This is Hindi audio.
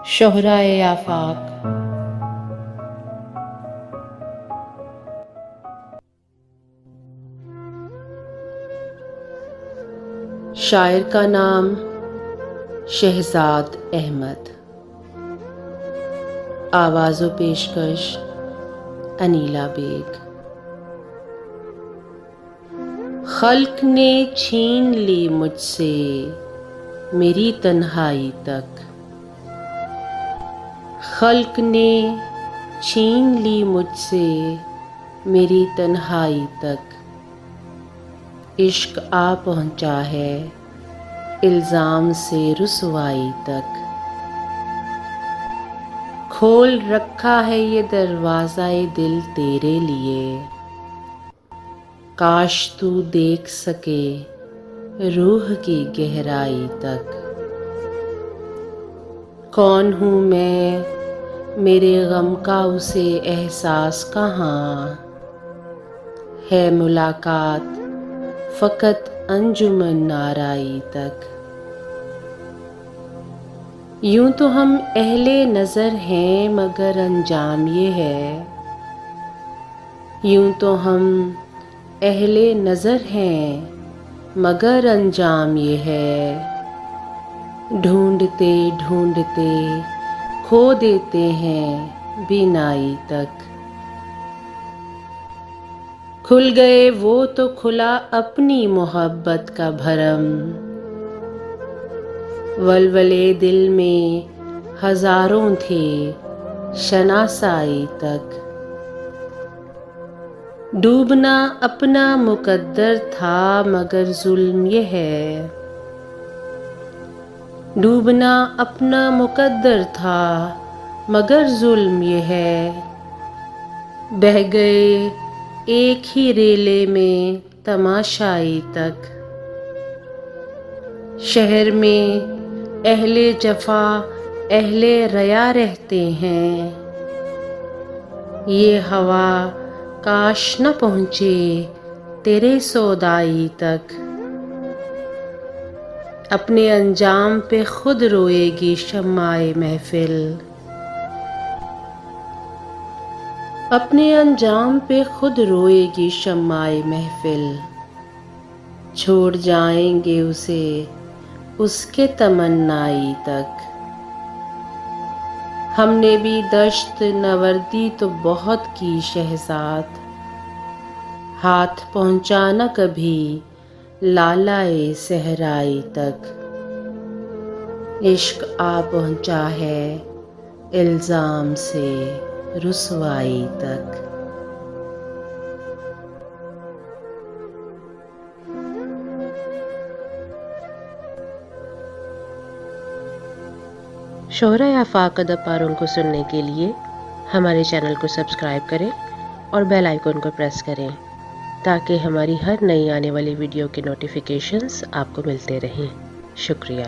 शोहराए आफाक। शायर का नाम शहजाद अहमद। आवाज़ो पेशकश अनीला बेग। खल्क ने छीन ली मुझसे मेरी तन्हाई तक। खल्क ने छीन ली मुझसे मेरी तन्हाई तक। इश्क आ पहुँचा है इल्ज़ाम से रुसवाई तक। खोल रखा है ये दरवाज़ाए दिल तेरे लिए। काश तू देख सके रूह की गहराई तक। कौन हूँ मैं मेरे गम का उसे एहसास कहाँ। है मुलाकात फ़कत अंजुमन आराई तक। यूं तो हम अहले नज़र हैं मगर अंजाम ये है। यूं तो हम अहले नज़र हैं मगर अंजाम ये है। ढूंढते ढूंढते खो देते हैं बीनाई तक। खुल गए वो तो खुला अपनी मोहब्बत का भरम। वलवले दिल में हजारों थे शनासाई तक। डूबना अपना मुकद्दर था मगर जुल्म ये है। डूबना अपना मुकद्दर था मगर जुल्म ये है। बह गए एक ही रेले में तमाशाई तक। शहर में अहले जफा अहले रया रहते हैं। ये हवा काश न पहुँचे तेरे सौदाई तक। अपने अंजाम पे खुद रोएगी शम्माए महफिल। अपने अंजाम पे खुद रोएगी शम्माए महफिल। छोड़ जाएंगे उसे उसके तमन्नाई तक। हमने भी दश्त नवर्दी तो बहुत की शहजाद। हाथ पहुँचाना कभी लालाए सहराई तक। इश्क आ पहुँचा है इल्ज़ाम से रुसवाई तक। शोहराए आफाक अदब पारों को सुनने के लिए हमारे चैनल को सब्सक्राइब करें और बेल आइकन को प्रेस करें ताकि हमारी हर नई आने वाली वीडियो के नोटिफिकेशंस आपको मिलते रहें। शुक्रिया।